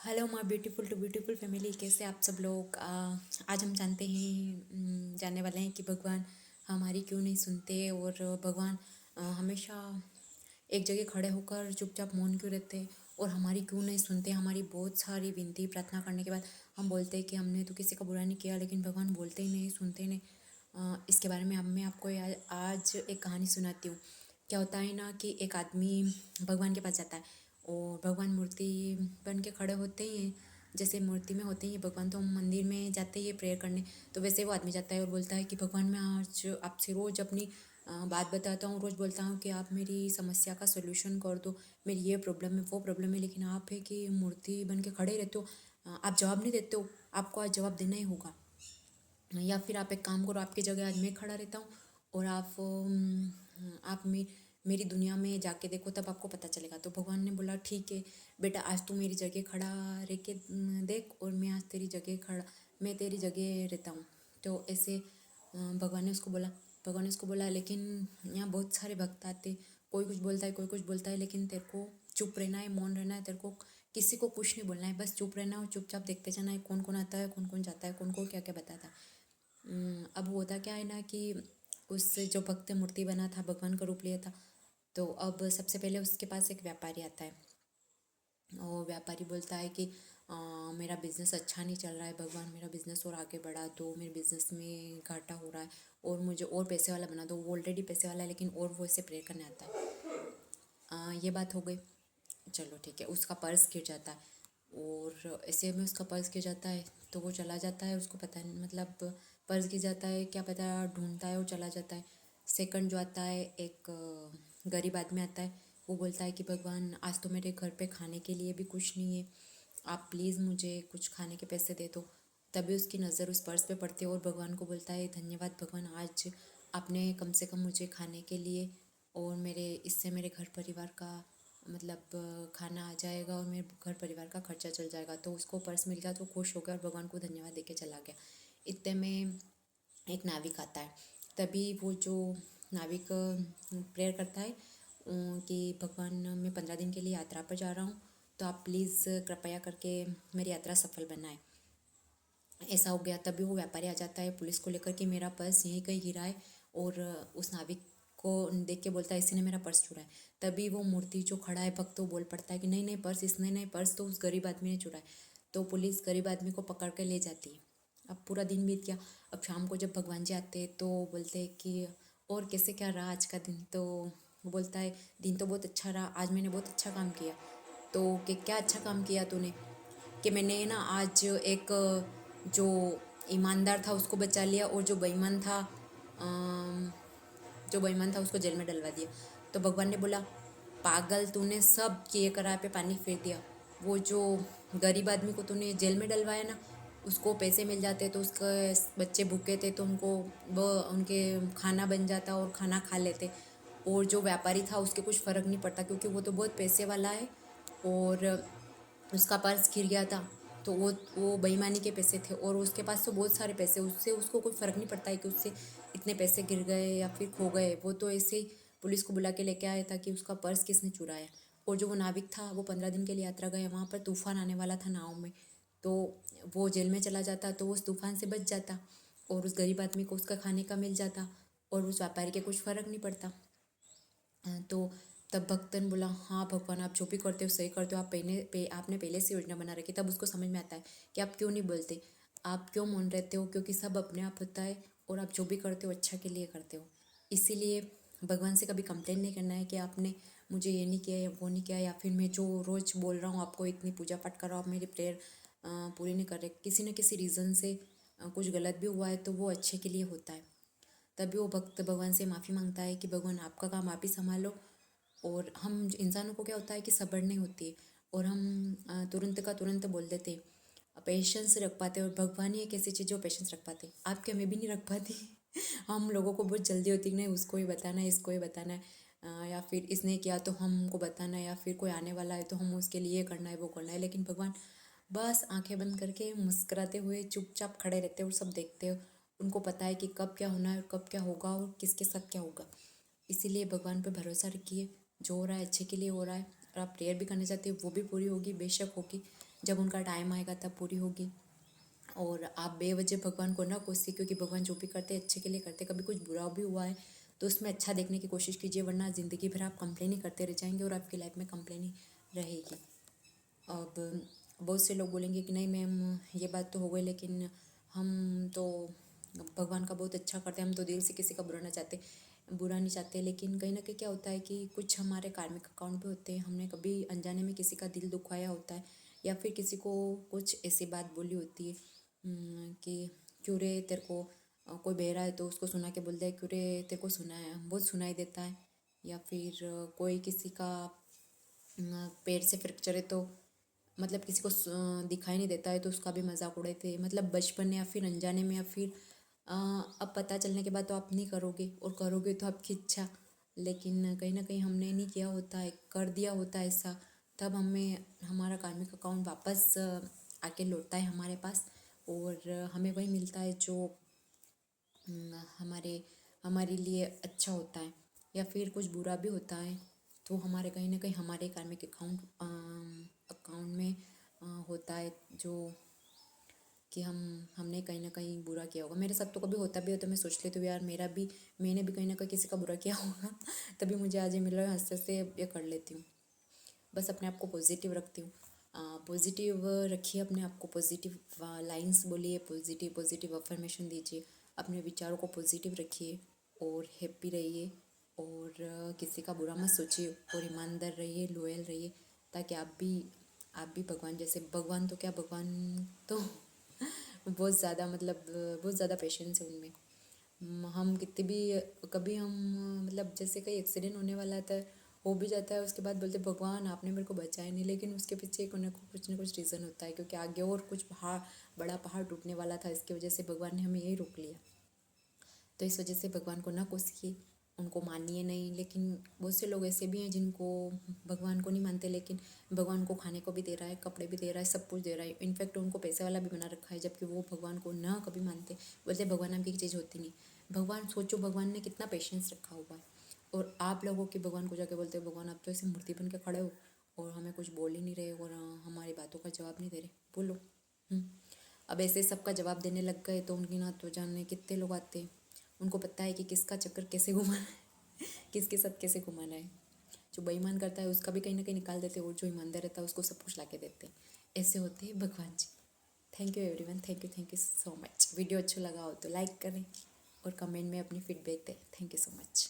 Hello my beautiful too beautiful family, कैसे आप सब लोग। आज हम जानने वाले हैं कि भगवान हमारी क्यों नहीं सुनते और भगवान हमेशा एक जगह खड़े होकर चुपचाप मौन क्यों रहते हैं और हमारी क्यों नहीं सुनते। हमारी बहुत सारी विनती प्रार्थना करने के बाद हम बोलते हैं कि हमने तो किसी का बुरा नहीं किया, लेकिन भगवान बोलते ही नहीं, सुनते ही नहीं। इसके बारे में अब मैं आपको आज एक कहानी सुनाती हूँ। क्या होता है ना कि एक आदमी भगवान के पास जाता है और भगवान मूर्ति बन के खड़े होते ही हैं, जैसे मूर्ति में होते ही हैं भगवान। तो हम मंदिर में जाते ही प्रेयर करने, तो वैसे वो आदमी जाता है और बोलता है कि भगवान मैं आज आपसे रोज़ अपनी बात बताता हूँ, रोज़ बोलता हूँ कि आप मेरी समस्या का सोल्यूशन कर दो, मेरी ये प्रॉब्लम है वो प्रॉब्लम है, लेकिन आप है कि मूर्ति बन के खड़े ही रहते हो। आप जवाब नहीं देते हो, आपको आज जवाब देना ही होगा। या फिर आप एक काम करो, आपकी जगह आज मैं खड़ा रहता हूँ और आप मेरी दुनिया में जाके देखो, तब आपको पता चलेगा। तो भगवान ने बोला ठीक है बेटा, आज तू मेरी जगह खड़ा रह के देख, और मैं तेरी जगह रहता हूँ। तो ऐसे भगवान ने उसको बोला, लेकिन यहाँ बहुत सारे भक्त आते, कोई कुछ बोलता है कोई कुछ बोलता है, लेकिन तेरे को चुप रहना है, मौन रहना है, तेरे को किसी को कुछ नहीं बोलना है, बस चुप रहना है और चुपचाप देखते जाना है कौन कौन आता है, कौन कौन जाता है, कौन को क्या क्या बताता है। अब होता क्या है ना कि उस जो भक्त मूर्ति बना था, भगवान का रूप लिया था, तो अब सबसे पहले उसके पास एक व्यापारी आता है और व्यापारी बोलता है कि मेरा बिज़नेस अच्छा नहीं चल रहा है भगवान, मेरा बिज़नेस और आगे बढ़ा दो, मेरे बिज़नेस में घाटा हो रहा है और मुझे और पैसे वाला बना दो। वो ऑलरेडी पैसे वाला है, लेकिन और वो ऐसे प्रे करने आता है। ये बात हो गई, चलो ठीक है। उसका पर्स गिर जाता है और ऐसे में उसका पर्स गिर जाता है, तो वो चला जाता है, उसको पता नहीं, मतलब पर्स गिर जाता है क्या पता, ढूंढता है और चला जाता है। सेकंड जो आता है, एक गरीब आदमी आता है, वो बोलता है कि भगवान आज तो मेरे घर पे खाने के लिए भी कुछ नहीं है, आप प्लीज़ मुझे कुछ खाने के पैसे दे दो। तभी उसकी नज़र उस पर्स पे पड़ती है और भगवान को बोलता है धन्यवाद भगवान, आज आपने कम से कम मुझे खाने के लिए और इससे मेरे घर परिवार का मतलब खाना आ जाएगा और मेरे घर परिवार का खर्चा चल जाएगा। तो उसको पर्स मिल गया तो खुश हो गया और भगवान को धन्यवाद देके चला गया। इतने में एक नाविक आता है, तभी वो जो नाविक प्रेयर करता है कि भगवान मैं 15 दिन के लिए यात्रा पर जा रहा हूँ, तो आप प्लीज़ कृपया करके मेरी यात्रा सफल बनाएं। ऐसा हो गया, तभी वो व्यापारी आ जाता है पुलिस को लेकर कि मेरा पर्स यहीं कहीं गिरा है, और उस नाविक को देख के बोलता है इसी ने मेरा पर्स चुराया। तभी वो मूर्ति जो खड़ा है भक्त, तो बोल पड़ता है कि नहीं नहीं, पर्स इसने नहीं, पर्स तो उस गरीब आदमी ने चुराया। तो पुलिस गरीब आदमी को पकड़ के ले जाती है। अब पूरा दिन बीत गया। अब शाम को जब भगवान जी आते हैं तो बोलते हैं कि और कैसे क्या रहा आज का दिन। तो वो बोलता है दिन तो बहुत अच्छा रहा, आज मैंने बहुत अच्छा काम किया। तो कि क्या अच्छा काम किया तूने, कि मैंने ना आज एक जो ईमानदार था उसको बचा लिया, और जो बेईमान था उसको जेल में डलवा दिया। तो भगवान ने बोला पागल, तूने सब किए करा पे पानी फेर दिया। वो जो गरीब आदमी को तूने जेल में डलवाया ना, उसको पैसे मिल जाते तो उसके बच्चे भूखे थे तो वो उनके खाना बन जाता और खाना खा लेते। और जो व्यापारी था उसके कुछ फ़र्क नहीं पड़ता, क्योंकि वो तो बहुत पैसे वाला है और उसका पर्स गिर गया था, तो वो बेईमानी के पैसे थे और उसके पास तो बहुत सारे पैसे, उससे उसको कोई फ़र्क नहीं पड़ता है कि उससे इतने पैसे गिर गए या फिर खो गए। वो तो ऐसे ही पुलिस को बुला के लेके आया था कि उसका पर्स किसने चुराया। और जो वो नाविक था वो 15 दिन के लिए यात्रा गया, वहाँ पर तूफान आने वाला था नाव में, तो वो जेल में चला जाता तो वो उस तूफान से बच जाता और उस गरीब आदमी को उसका खाने का मिल जाता और उस व्यापारी के कुछ फ़र्क नहीं पड़ता। तो तब भक्त ने बोला हाँ भगवान, आप जो भी करते हो सही करते हो, आपने पहले से योजना बना रखी। तब उसको समझ में आता है कि आप क्यों नहीं बोलते, आप क्यों मौन रहते हो, क्योंकि सब अपने आप होता है और आप जो भी करते हो अच्छा के लिए करते हो। इसीलिए भगवान से कभी कंप्लेन नहीं करना है कि आपने मुझे ये नहीं किया या वो नहीं किया, या फिर मैं जो रोज़ बोल रहा हूँ आपको, इतनी पूजा पाठ कर रहा हूँ, आप मेरी प्रेयर पूरी नहीं कर रहे। किसी न किसी रीज़न से कुछ गलत भी हुआ है तो वो अच्छे के लिए होता है। तभी वो भक्त भगवान से माफ़ी मांगता है कि भगवान आपका काम आप ही संभालो। और हम इंसानों को क्या होता है कि सब्र नहीं होती है और हम तुरंत का तुरंत बोल देते हैं, पेशेंस रख पाते हैं। और भगवान ही एक ऐसी चीज़ जो पेशेंस रख पाते हैं, आप क्या मैं भी नहीं रख पाती। हम लोगों को बहुत जल्दी होती है, नहीं उसको ही बताना है, इसको ही बताना है, या फिर इसने किया तो हमको बताना है, या फिर कोई आने वाला है तो हम उसके लिए करना है वो करना है। लेकिन भगवान बस आंखें बंद करके मुस्कुराते हुए चुपचाप खड़े रहते हैं और सब देखते हैं। उनको पता है कि कब क्या होना है और कब क्या होगा और किसके साथ क्या होगा। इसीलिए भगवान पे भरोसा रखिए, जो हो रहा है अच्छे के लिए हो रहा है। और आप प्रेयर भी करने चाहते हो वो भी पूरी होगी, बेशक होगी। जब उनका टाइम आएगा तब पूरी होगी। और आप बेवजह भगवान को ना कोसिए, क्योंकि भगवान जो भी करते हैं अच्छे के लिए करते हैं। कभी कुछ बुरा भी हुआ है तो उसमें अच्छा देखने की कोशिश कीजिए, वरना ज़िंदगी भर आप कंप्लेन ही करते रह जाएंगे और आपकी लाइफ में कंप्लेन ही रहेगी। अब बहुत से लोग बोलेंगे कि नहीं मैम ये बात तो हो गई, लेकिन हम तो भगवान का बहुत अच्छा करते हैं, हम तो दिल से किसी का बुरा नहीं चाहते। लेकिन कहीं ना कहीं क्या होता है कि कुछ हमारे कार्मिक अकाउंट भी होते हैं, हमने कभी अनजाने में किसी का दिल दुखाया होता है, या फिर किसी को कुछ ऐसी बात बोली होती है कि क्यों रे तेरे को कोई बहरा है तो उसको सुना के बोलता है क्यों रे तेरे को बहुत सुनाई देता है। या फिर कोई किसी का पैर से फ्रैक्चर है तो मतलब किसी को दिखाई नहीं देता है तो उसका भी मजाक उड़ाते, मतलब बचपन में या फिर अनजाने में, या फिर अब पता चलने के बाद तो आप नहीं करोगे, और करोगे तो आपकी इच्छा। लेकिन कहीं ना कहीं हमने नहीं किया होता है, कर दिया होता है ऐसा, तब हमें हमारा कार्मिक अकाउंट वापस आके लौटता है हमारे पास, और हमें वही मिलता है जो हमारे हमारे लिए अच्छा होता है। या फिर कुछ बुरा भी होता है तो हमारे कहीं ना कहीं हमारे कार्मिक अकाउंट में होता है, जो कि हमने कहीं ना कहीं बुरा किया होगा। मेरे साथ तो कभी होता भी हो तो मैं सोच लेती हूँ यार मैंने भी कहीं ना कहीं किसी का बुरा किया होगा तभी मुझे आज ये मिल रहा है, हंसते हंसते ये कर लेती हूँ। बस अपने आप को पॉजिटिव रखती हूँ। पॉजिटिव रखिए अपने आप को, पॉजिटिव लाइंस बोलिए, पॉजिटिव पॉजिटिव अफर्मेशन दीजिए, अपने विचारों को पॉजिटिव रखिए और हैप्पी रहिए। और किसी का बुरा मत सोचिए और ईमानदार रहिए, लॉयल रहिए, ताकि आप भी भगवान जैसे, भगवान तो क्या, भगवान तो बहुत ज़्यादा मतलब बहुत ज़्यादा पेशेंस है उनमें। हम कितने भी कभी हम मतलब जैसे कहीं एक्सीडेंट होने वाला था, हो भी जाता है, उसके बाद बोलते भगवान आपने मेरे को बचाया नहीं, लेकिन उसके पीछे कुछ ना कुछ रीज़न होता है, क्योंकि आगे और कुछ बड़ा पहाड़ टूटने वाला था, इसकी वजह से भगवान ने हमें यही रोक लिया। तो इस वजह से भगवान को ना कोसिए, उनको मानिए नहीं। लेकिन बहुत से लोग ऐसे भी हैं जिनको भगवान को नहीं मानते, लेकिन भगवान को खाने को भी दे रहा है, कपड़े भी दे रहा है, सब कुछ दे रहा है, इनफैक्ट उनको पैसे वाला भी बना रखा है, जबकि वो भगवान को ना कभी मानते। बोलते भगवान नाम की चीज़ होती नहीं। भगवान सोचो, भगवान ने कितना पेशेंस रखा हुआ है, और आप लोगों की भगवान को जाके बोलते हो भगवान आप तो ऐसे मूर्ति बन के खड़े हो और हमें कुछ बोल ही नहीं रहे, और हमारी बातों का जवाब नहीं दे रहे, बोलो। अब ऐसे सबका जवाब देने लग गए तो उनकी ना तो जाने कितने लोग आते हैं, उनको पता है कि किसका चक्कर कैसे घुमाना है किसके साथ कैसे घुमाना है। जो बेईमान करता है उसका भी कहीं ना कहीं निकाल देते हैं, और जो ईमानदार रहता है उसको सब कुछ ला के देते हैं। ऐसे होते हैं भगवान जी। Thank you everyone, thank you so much. Video अच्छा लगा हो तो लाइक करें और कमेंट में अपनी फीडबैक दें। Thank you so much.